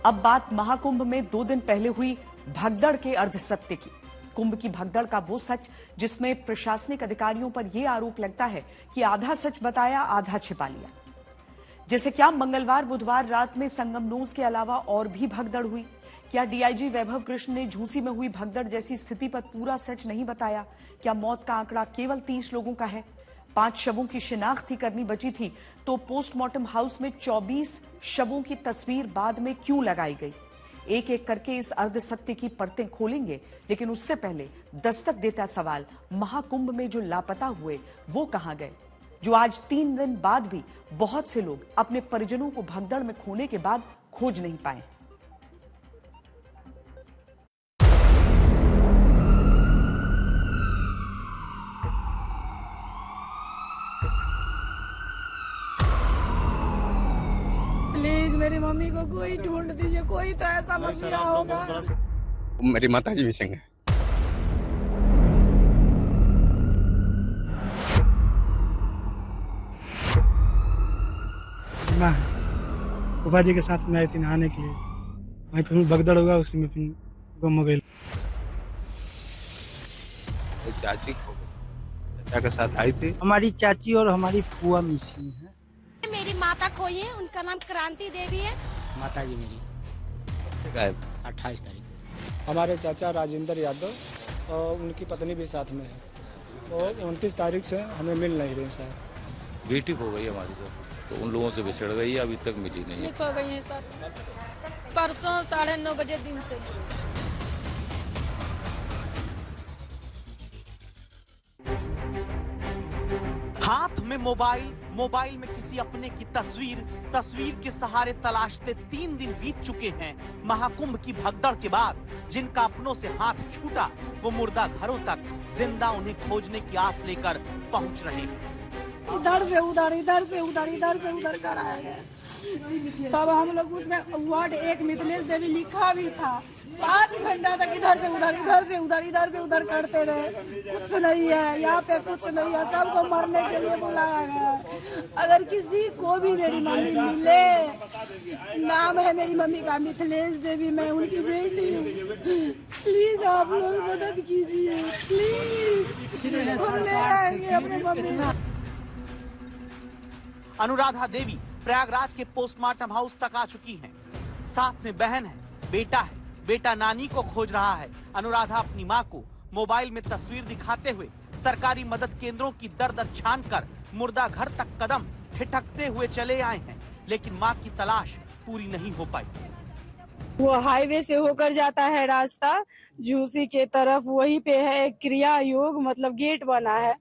अब बात महाकुंभ में 2 दिन पहले हुई भगदड़ के अर्धसत्य की। कुंभ की भगदड़ का वो सच जिसमें प्रशासनिक अधिकारियों पर यह आरोप लगता है कि आधा सच बताया, आधा छिपा लिया। जैसे क्या मंगलवार बुधवार रात में संगमनोज के अलावा और भी भगदड़ हुई? क्या डीआईजी वैभव कृष्ण ने झूसी में हुई भगदड़ जैसी स्थिति पर पूरा सच नहीं बताया? क्या मौत का आंकड़ा केवल 30 लोगों का है? 5 शवों की शिनाख्त ही करनी बची थी तो पोस्टमार्टम हाउस में 24 शवों की तस्वीर बाद में क्यों लगाई गई? एक एक करके इस अर्धसत्य की परतें खोलेंगे, लेकिन उससे पहले दस्तक देता सवाल, महाकुंभ में जो लापता हुए वो कहां गए? जो आज 3 दिन बाद भी बहुत से लोग अपने परिजनों को भगदड़ में खोने के बाद खोज नहीं पाए। प्लीज मेरी मम्मी को कोई ढूंढ दीजिए, कोई तो ऐसा मसीहा होगा। मेरी माताजी भी सिंह है। माँ फूफा जी के साथ में आई थी नहाने के लिए, वहीं फिर भगदड़ हुआ, उसी में फिर गुम हो गई। चाची चाचा के साथ आई थी। हमारी चाची और हमारी फुआ मिसिंग है। मेरी माता खोई है, उनका नाम क्रांति देवी है। माता जी मेरी 28 तारीख से। हमारे चाचा राजेंद्र यादव और उनकी पत्नी भी साथ में है और 29 तारीख से हमें मिल नहीं रही सर। बेटी खो गई हमारी सर, तो उन लोगों से बिछड़ गई है, अभी तक मिली नहीं है। खो गई है सर, परसों 9:30 बजे दिन से। हाथ में मोबाइल, मोबाइल में किसी अपने की तस्वीर, तस्वीर के सहारे तलाशते 3 दिन बीत चुके हैं। महाकुंभ की भगदड़ के बाद जिनका अपनों से हाथ छूटा वो मुर्दा घरों तक जिंदा उन्हें खोजने की आस लेकर पहुंच रहे हैं। इधर से उधर, इधर से उधर, इधर से उधर कराया गया। तब हम लोग उसमें वार्ड 1 मिथिलेश देवी लिखा भी था। 5 घंटा तक इधर से उधर, इधर से उधर, इधर से उधर करते रहे। कुछ नहीं है यहाँ पे, कुछ नहीं है। सबको मरने के लिए बुलाया गया। अगर किसी को भी मेरी मम्मी मिले, नाम है मेरी मम्मी का मिथिलेश देवी, मैं उनकी बेटी हूँ। प्लीज आप लोग मदद कीजिए, प्लीज। हम ले आएंगे अपने मम्मी को। अनुराधा देवी प्रयागराज के पोस्टमार्टम हाउस तक आ चुकी हैं। साथ में बहन है, बेटा है। बेटा नानी को खोज रहा है। अनुराधा अपनी मां को मोबाइल में तस्वीर दिखाते हुए सरकारी मदद केंद्रों की दर दर छानकर मुर्दा घर तक कदम ठिठकते हुए चले आए हैं, लेकिन मां की तलाश पूरी नहीं हो पाई। वो हाईवे से होकर जाता है रास्ता झूसी के तरफ, वहीं पे है क्रिया योग, मतलब गेट बना है।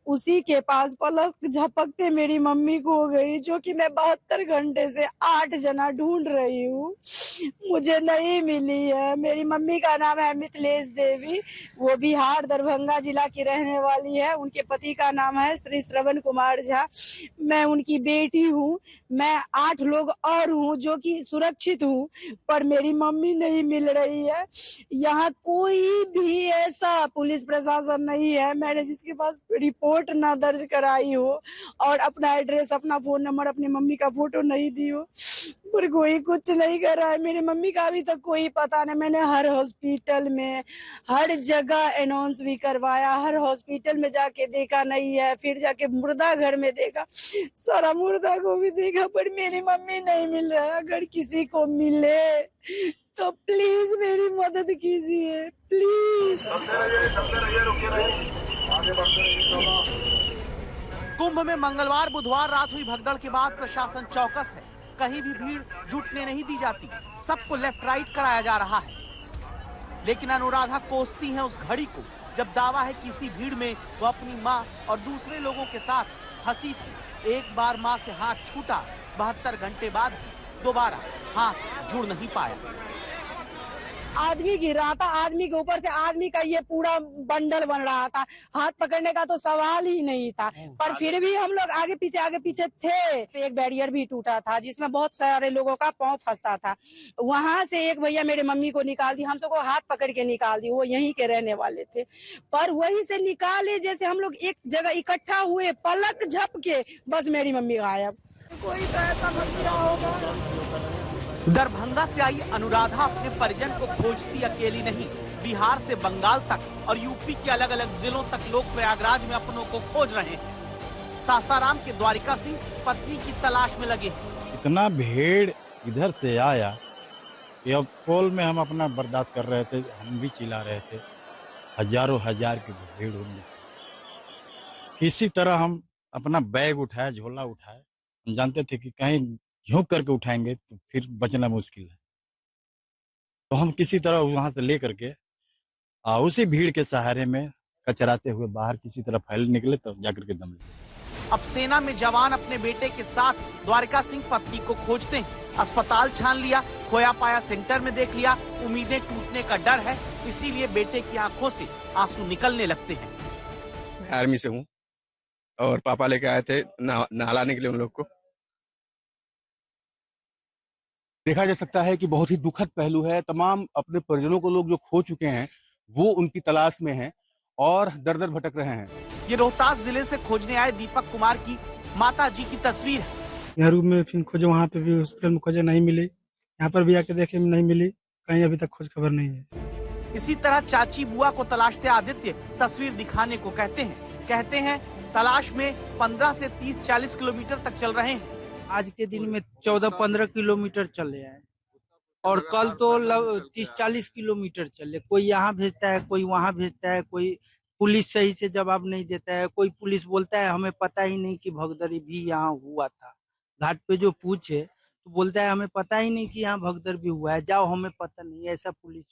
उसी के पास पलक झपकते मेरी मम्मी को हो गई, जो कि मैं 72 घंटे से 8 जना ढूंढ रही हूँ, मुझे नहीं मिली है। मेरी मम्मी का नाम है मिथिलेश देवी, वो बिहार दरभंगा जिला की रहने वाली है। उनके पति का नाम है श्री श्रवण कुमार झा। मैं उनकी बेटी हूँ। मैं 8 लोग और हूँ जो कि सुरक्षित हूँ, पर मेरी मम्मी नहीं मिल रही है। यहाँ कोई भी ऐसा पुलिस प्रशासन नहीं है, मैंने जिसके पास रिपोर्ट ना दर्ज कराई हो और अपना एड्रेस, अपना फोन नंबर, अपनी मम्मी का फोटो नहीं दी हो, पर कोई कुछ नहीं कर रहा है। मेरी मम्मी का अभी तक कोई पता नहीं। मैंने हर हॉस्पिटल में, हर जगह अनाउंस भी करवाया, हर हॉस्पिटल में जाके देखा, नहीं है। फिर जाके मुर्दा घर में देखा, सारा मुर्दा को भी देखा, पर मेरी मम्मी नहीं मिल रहा है। अगर किसी को मिले तो प्लीज मेरी मदद कीजिए, प्लीज। कुंभ में मंगलवार बुधवार रात हुई भगदड़ के बाद प्रशासन चौकस है। कहीं भी भीड़ जुटने नहीं दी जाती, सबको लेफ्ट राइट कराया जा रहा है। लेकिन अनुराधा कोसती है उस घड़ी को जब दावा है किसी भीड़ में वो अपनी माँ और दूसरे लोगों के साथ फंसी थी। एक बार माँ से हाथ छूटा, 72 घंटे बाद भी दोबारा हाथ जुड़ नहीं पाया। आदमी गिर रहा था, आदमी के ऊपर से आदमी का ये पूरा बंडल बन रहा था। हाथ पकड़ने का तो सवाल ही नहीं था, पर फिर भी हम लोग आगे पीछे थे। एक बैरियर भी टूटा था जिसमें बहुत सारे लोगों का पांव फंसता था। वहां से एक भैया मेरे मम्मी को निकाल दी, हम सबको हाथ पकड़ के निकाल दी। वो यहीं के रहने वाले थे, पर वहीं से निकाले जैसे हम लोग एक जगह इकट्ठा हुए, पलक झपके बस मेरी मम्मी गायब। कोई तो ऐसा मसला होगा। दरभंगा से आई अनुराधा अपने परिजन को खोजती अकेली नहीं, बिहार से बंगाल तक और यूपी के अलग अलग जिलों तक लोग प्रयागराज में अपनों को खोज रहे हैं। सासाराम के द्वारिका सिंह पत्नी की तलाश में लगे हैं। इतना भीड़ इधर से आया कि अब पोल में हम अपना बर्दाश्त कर रहे थे, हम भी चिल्ला रहे थे, हजारों हजार की भीड़ होगी। किसी तरह हम अपना बैग उठाए, झोला उठाए, हम जानते थे कि कहीं झोंक करके उठाएंगे तो फिर बचना मुश्किल है, तो हम किसी तरह वहां से ले करके उसी भीड़ के सहारे में कचराते हुए बाहर किसी तरह फैल निकले, तो जाकर के दम लिए। अब सेना में जवान अपने बेटे के साथ द्वारिका सिंह पत्नी को खोजते हैं। अस्पताल छान लिया, खोया पाया सेंटर में देख लिया, उम्मीदें टूटने का डर है, इसीलिए बेटे की आंखों से आंसू निकलने लगते हैं। मैं आर्मी से हूँ और पापा लेके आए थे नहलाने के लिए उन लोग को। देखा जा सकता है कि बहुत ही दुखद पहलू है। तमाम अपने परिजनों को लोग जो खो चुके हैं वो उनकी तलाश में हैं और दर दर भटक रहे हैं। ये रोहतास जिले से खोजने आए दीपक कुमार की माता जी की तस्वीर है। यहाँ रूम में फिर खोजे, वहाँ पे भी हॉस्पिटल में खोजे, नहीं मिली। यहाँ पर भी आके देखे, नहीं मिली, कहीं अभी तक खोज खबर नहीं है। इसी तरह चाची बुआ को तलाशते आदित्य तस्वीर दिखाने को कहते हैं तलाश में 15 से 30-40 किलोमीटर तक चल रहे हैं। आज के दिन में 14-15 किलोमीटर चले हैं और कल तो 30-40 किलोमीटर चले। कोई यहाँ भेजता है, कोई वहाँ भेजता है, कोई पुलिस सही से जवाब नहीं देता है, कोई पुलिस बोलता है हमें पता ही नहीं कि भगदड़ी भी यहाँ हुआ था। घाट पे जो पूछे तो बोलता है हमें पता ही नहीं कि यहाँ भगदड़ भी हुआ है, जाओ हमें पता नहीं, ऐसा पुलिस।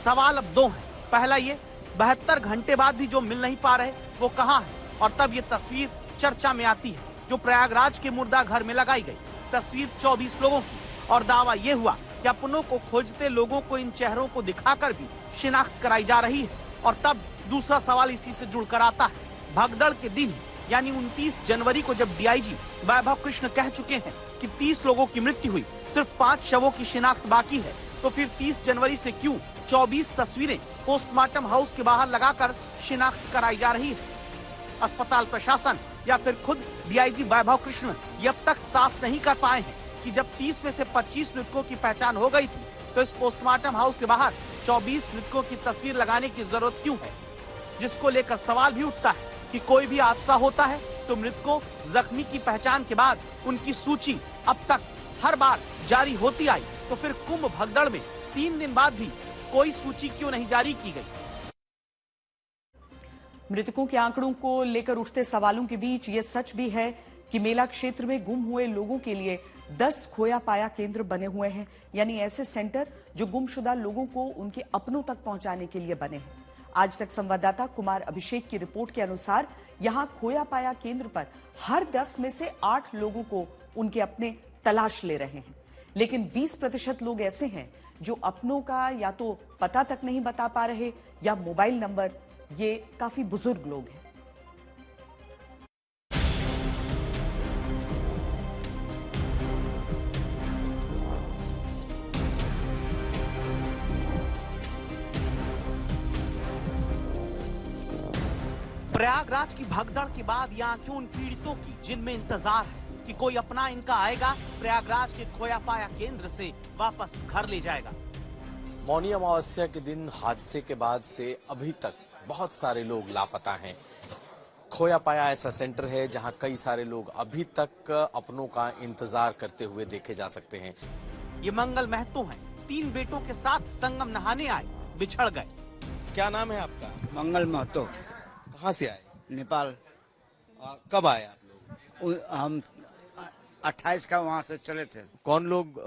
सवाल अब दो है। पहला ये 72 घंटे बाद भी जो मिल नहीं पा रहे वो कहाँ है, और तब ये तस्वीर चर्चा में आती है जो प्रयागराज के मुर्दा घर में लगाई गई। तस्वीर 24 लोगों की और दावा ये हुआ कि अपनों को खोजते लोगों को इन चेहरों को दिखाकर भी शिनाख्त कराई जा रही है। और तब दूसरा सवाल इसी से जुड़कर आता है, भगदड़ के दिन यानी 29 जनवरी को जब डीआईजी वैभव कृष्ण कह चुके हैं कि 30 लोगों की मृत्यु हुई, सिर्फ 5 शवों की शिनाख्त बाकी है, तो फिर 30 जनवरी से क्यों 24 तस्वीरें पोस्टमार्टम हाउस के बाहर लगाकर शिनाख्त कराई जा रही है? अस्पताल प्रशासन या फिर खुद डीआईजी वैभव कृष्ण ये अब तक साफ नहीं कर पाए हैं कि जब 30 में से 25 मृतकों की पहचान हो गई थी तो इस पोस्टमार्टम हाउस के बाहर 24 मृतकों की तस्वीर लगाने की जरूरत क्यों है, जिसको लेकर सवाल भी उठता है कि कोई भी हादसा होता है तो मृतकों जख्मी की पहचान के बाद उनकी सूची अब तक हर बार जारी होती आई, तो फिर कुंभ भगदड़ में 3 दिन बाद भी कोई सूची क्यों नहीं जारी की गई? मृतकों के आंकड़ों को लेकर उठते सवालों के बीच ये सच भी है कि मेला क्षेत्र में गुम हुए लोगों के लिए 10 खोया पाया केंद्र बने हुए हैं, यानी ऐसे सेंटर जो गुमशुदा लोगों को उनके अपनों तक पहुंचाने के लिए बने हैं। आज तक संवाददाता कुमार अभिषेक की रिपोर्ट के अनुसार यहां खोया पाया केंद्र पर हर 10 में से 8 लोगों को उनके अपने तलाश ले रहे हैं, लेकिन 20% लोग ऐसे हैं जो अपनों का या तो पता तक नहीं बता पा रहे या मोबाइल नंबर, ये काफी बुजुर्ग लोग हैं। प्रयागराज की भगदड़ के बाद ये आंखें उन पीड़ितों की जिनमें इंतजार है कि कोई अपना इनका आएगा, प्रयागराज के खोया पाया केंद्र से वापस घर ले जाएगा। मौनी अमावस्या के दिन हादसे के बाद से अभी तक बहुत सारे लोग लापता हैं। खोया पाया ऐसा सेंटर है जहां कई सारे लोग अभी तक अपनों का इंतजार करते हुए देखे जा सकते हैं। ये मंगल महतो हैं, 3 बेटों के साथ संगम नहाने आए, बिछड़ गए। क्या नाम है आपका? मंगल महतो। कहाँ से आए? नेपाल। कब आए आप लोग? हम 28 का वहाँ से चले थे। कौन लोग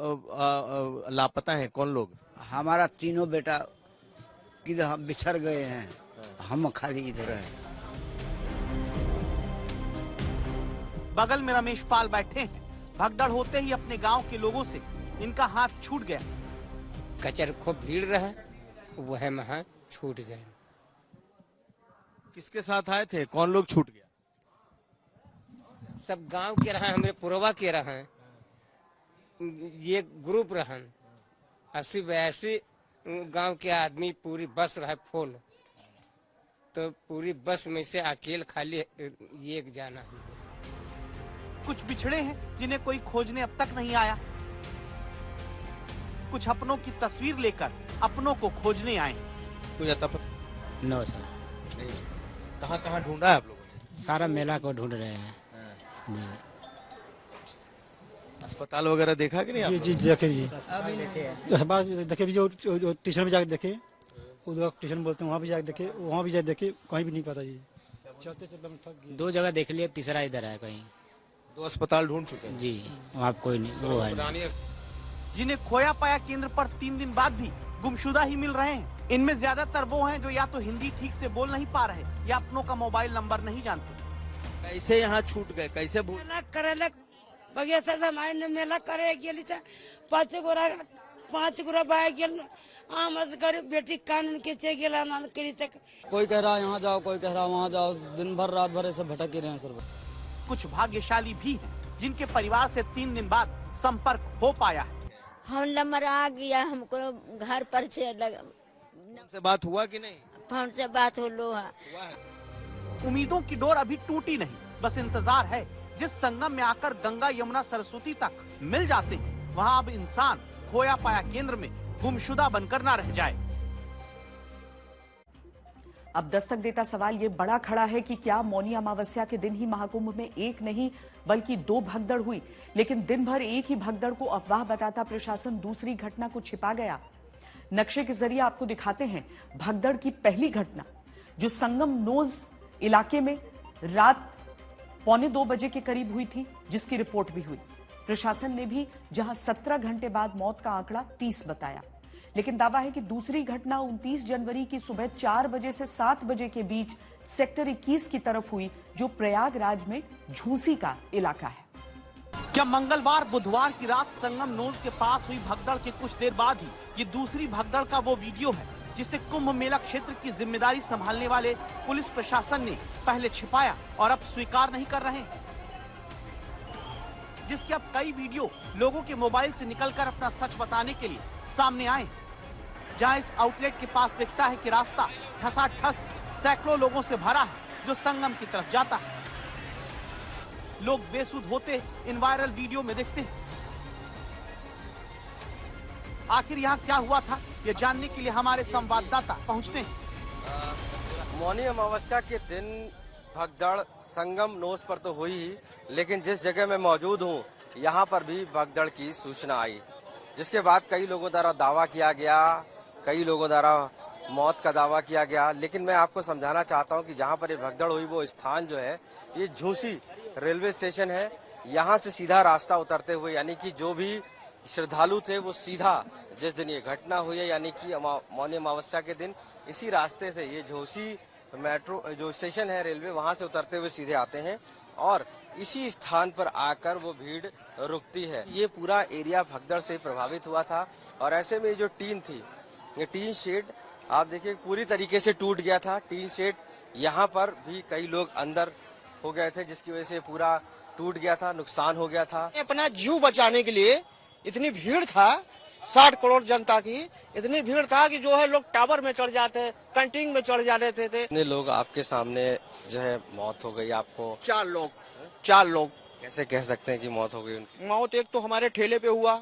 लापता हैं? कौन लोग? हमारा तीनों बेटा किधर हम बिछड़ गए हैं, हम खाली इधर हैं। बगल में रमेश पाल बैठे हैं। भगदड़ होते ही अपने गांव के लोगों से इनका हाथ छूट गया। कचर खूब भीड़ रहे, वह में छूट गए। किसके साथ आए थे? कौन लोग छूट गया? सब गांव के रहे, हमारे पुरवा के रहे, ये ग्रुप रहन, 80-82 गांव के आदमी, पूरी बस रहे फुल, तो पूरी बस में से अकेले खाली एक जाना है। कुछ बिछड़े हैं जिन्हें कोई खोजने अब तक नहीं आया। कुछ अपनों की तस्वीर लेकर अपनों को खोजने आए। कोई आता पता नो सर, नहीं? कहाँ ढूंढा है आप लोगों ने? सारा मेला को ढूंढ रहे हैं जी। अस्पताल वगैरह देखा कि नहीं आप जी देखे जी, देखे भी, जो स्टेशन में जाके देखे, उधर स्टेशन बोलते हैं, वहाँ भी जाके देखे, वहाँ भी जाके देखे, कहीं भी नहीं पता जी। चलते चलते हम थक गए। 2 जगह देख लिए, तीसरा इधर है कहीं। 2 अस्पताल ढूंढ चुके हैं जी, वहाँ कोई नहीं, वो है। जिन्हें खोया पाया केंद्र पर 3 दिन बाद भी गुमशुदा ही मिल रहे हैं। इनमें ज्यादातर वो हैं जो या तो हिंदी ठीक से बोल नहीं पा रहे या अपनों का मोबाइल नंबर नहीं जानते। कैसे यहाँ छूट गए, कैसे भूल? बगिया से हमारे मेला करे गेली त 5 गोरा बाय गेल आमस गरीब बेटी कानून के चे गेला ना करी तक। कोई कह रहा यहाँ जाओ, कोई कह रहा वहाँ जाओ, दिन भर रात भर ऐसे भटक ही रहे हैं सर। कुछ भाग्यशाली भी हैं जिनके परिवार से 3 दिन बाद संपर्क हो पाया है। फोन नंबर आ गया हमको घर पर से फोन से बात हुआ कि नहीं? फोन से बात हो लो है। उम्मीदों की डोर अभी टूटी नहीं, बस इंतजार है जिस संगम में आकर गंगा यमुना सरस्वती तक मिल जाते हैं, वहाँ अब इंसान खोया पाया केंद्र में गुमशुदा बनकर ना रह जाए। अब दस्तक देता सवाल ये बड़ा खड़ा है कि क्या मौनी अमावस्या के दिन ही महाकुंभ में एक नहीं बल्कि 2 भगदड़ हुई, लेकिन दिन भर एक ही भगदड़ को अफवाह बताता प्रशासन दूसरी घटना को छिपा गया। नक्शे के जरिए आपको दिखाते हैं भगदड़ की पहली घटना, जो संगम नोज इलाके में रात 1:45 बजे के करीब हुई थी, जिसकी रिपोर्ट भी हुई। प्रशासन ने भी जहां 17 घंटे बाद मौत का आंकड़ा 30 बताया, लेकिन दावा है कि दूसरी घटना 29 जनवरी की सुबह 4 बजे से 7 बजे के बीच सेक्टर 21 की तरफ हुई, जो प्रयागराज में झूसी का इलाका है। क्या मंगलवार बुधवार की रात संगम नोज के पास हुई भगदड़ के कुछ देर बाद ही ये दूसरी भगदड़ का वो वीडियो है जिसे कुंभ मेला क्षेत्र की जिम्मेदारी संभालने वाले पुलिस प्रशासन ने पहले छिपाया और अब स्वीकार नहीं कर रहे हैं, जिसके अब कई वीडियो लोगों के मोबाइल से निकलकर अपना सच बताने के लिए सामने आए। जहां इस आउटलेट के पास दिखता है कि रास्ता ठसाठस सैकड़ों लोगों से भरा है जो संगम की तरफ जाता है। लोग बेसुध होते इन वायरल वीडियो में दिखते हैं। आखिर यहाँ क्या हुआ था, ये जानने के लिए हमारे संवाददाता पहुँचते हैं। मौनी अमावस्या के दिन भगदड़ संगम नोज पर तो हुई ही, लेकिन जिस जगह मैं मौजूद हूँ यहाँ पर भी भगदड़ की सूचना आई, जिसके बाद कई लोगों द्वारा दावा किया गया, कई लोगों द्वारा मौत का दावा किया गया। लेकिन मैं आपको समझाना चाहता हूँ कि जहाँ पर ये भगदड़ हुई वो स्थान जो है ये झूसी रेलवे स्टेशन है। यहाँ से सीधा रास्ता उतरते हुए, यानी कि जो भी श्रद्धालु थे वो सीधा जिस दिन ये घटना हुई है, यानी कि मौनी अमावस्या के दिन, इसी रास्ते से ये झूसी मेट्रो जो स्टेशन है रेलवे, वहां से उतरते हुए सीधे आते हैं और इसी स्थान पर आकर वो भीड़ रुकती है। ये पूरा एरिया भगदड़ से प्रभावित हुआ था और ऐसे में जो टीन थी, ये टीन शेड आप देखिए पूरी तरीके से टूट गया था। टीन शेड यहाँ पर भी कई लोग अंदर हो गए थे, जिसकी वजह से पूरा टूट गया था, नुकसान हो गया था। अपना जीव बचाने के लिए इतनी भीड़ था, 60 करोड़ जनता की इतनी भीड़ था कि जो है लोग टावर में चढ़ जाते, कैंटीन में चढ़ जाते थे। कितने लोग आपके सामने जो है मौत हो गई? आपको 4 लोग। कैसे कह सकते हैं कि मौत हो गई उनकी? मौत एक तो हमारे ठेले पे हुआ,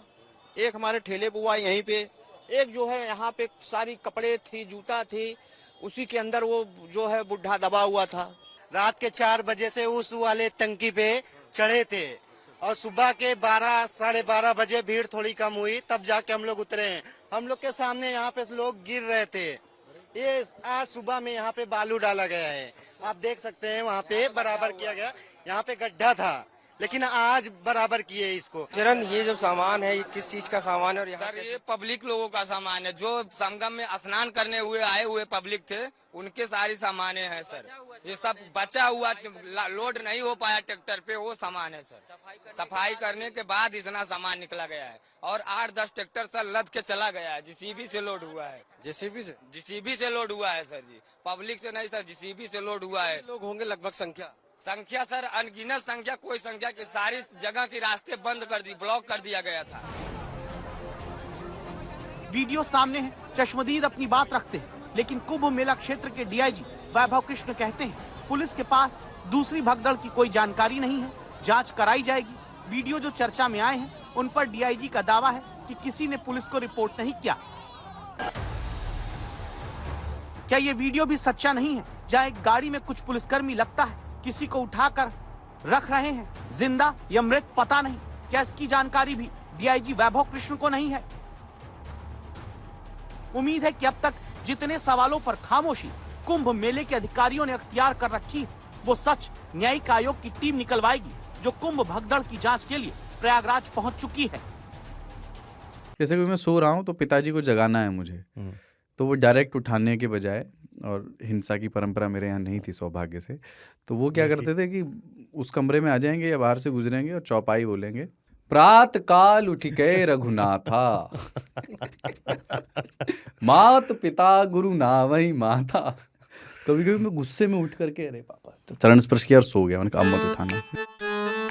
एक हमारे ठेले पे हुआ यहीं पे, एक जो है यहाँ पे सारी कपड़े थी, जूता थी, उसी के अंदर वो जो है बुढ़ा दबा हुआ था। रात के 4 बजे से उस वाले टंकी पे चढ़े थे और सुबह के 12 साढ़े 12 बजे भीड़ थोड़ी कम हुई, तब जाके हम लोग उतरे हैं। हम लोग के सामने यहाँ पे लोग गिर रहे थे। ये आज सुबह में यहाँ पे बालू डाला गया है, आप देख सकते हैं, वहाँ पे बराबर किया गया। यहाँ पे गड्ढा था लेकिन आज बराबर किए इसको। चरण, ये जो सामान है ये किस चीज का सामान है? और यहाँ सर ये पब्लिक लोगों का सामान है, जो संगम में स्नान करने हुए आए हुए पब्लिक थे, उनके सारी सामाने हैं सर। ये सब बचा हुआ लोड नहीं हो पाया ट्रैक्टर पे, वो सामान है सर। सफाई करने के बाद इतना सामान निकला गया है और 8-10 ट्रैक्टर सर लद के चला गया है। जेसीबी से लोड हुआ है। जेसीबी से लोड हुआ है सर जी, पब्लिक से नहीं सर, जेसीबी से लोड हुआ है। लोग होंगे लगभग संख्या सर अनगिनत संख्या, कोई संख्या की सारी जगह के रास्ते बंद कर दी, ब्लॉक कर दिया गया था। वीडियो सामने है, चश्मदीद अपनी बात रखते हैं, लेकिन कुंभ मेला क्षेत्र के डीआईजी वैभव कृष्ण कहते हैं पुलिस के पास दूसरी भगदड़ की कोई जानकारी नहीं है, जांच कराई जाएगी। वीडियो जो चर्चा में आए हैं उन पर डीआईजी का दावा है कि किसी ने पुलिस को रिपोर्ट नहीं किया। क्या ये वीडियो भी सच्चा नहीं है, जहां एक गाड़ी में कुछ पुलिसकर्मी लगता है किसी को उठाकर रख रहे हैं, जिंदा या मृत पता नहीं। क्या इसकी जानकारी भी डीआईजी वैभव कृष्ण को नहीं है? उम्मीद है कि अब तक जितने सवालों पर खामोशी कुंभ मेले के अधिकारियों ने अख्तियार कर रखी है, वो सच न्यायिक आयोग की टीम निकलवाएगी, जो कुंभ भगदड़ की जांच के लिए प्रयागराज पहुंच चुकी है। जैसे कि मैं सो रहा हूं तो पिताजी को जगाना है मुझे, तो वो डायरेक्ट उठाने के बजाय, और हिंसा की परंपरा मेरे यहाँ नहीं थी सौभाग्य से, तो वो क्या करते थे कि उस कमरे में आ जाएंगे या बाहर से गुजरेंगे और चौपाई बोलेंगे, प्रात काल उठ के रघुनाथा मात पिता गुरु नावई माता। कभी कभी मैं गुस्से में उठ करके अरे पापा चरण स्पर्श किया और सो गया, मैंने कहा अब मत उठाना।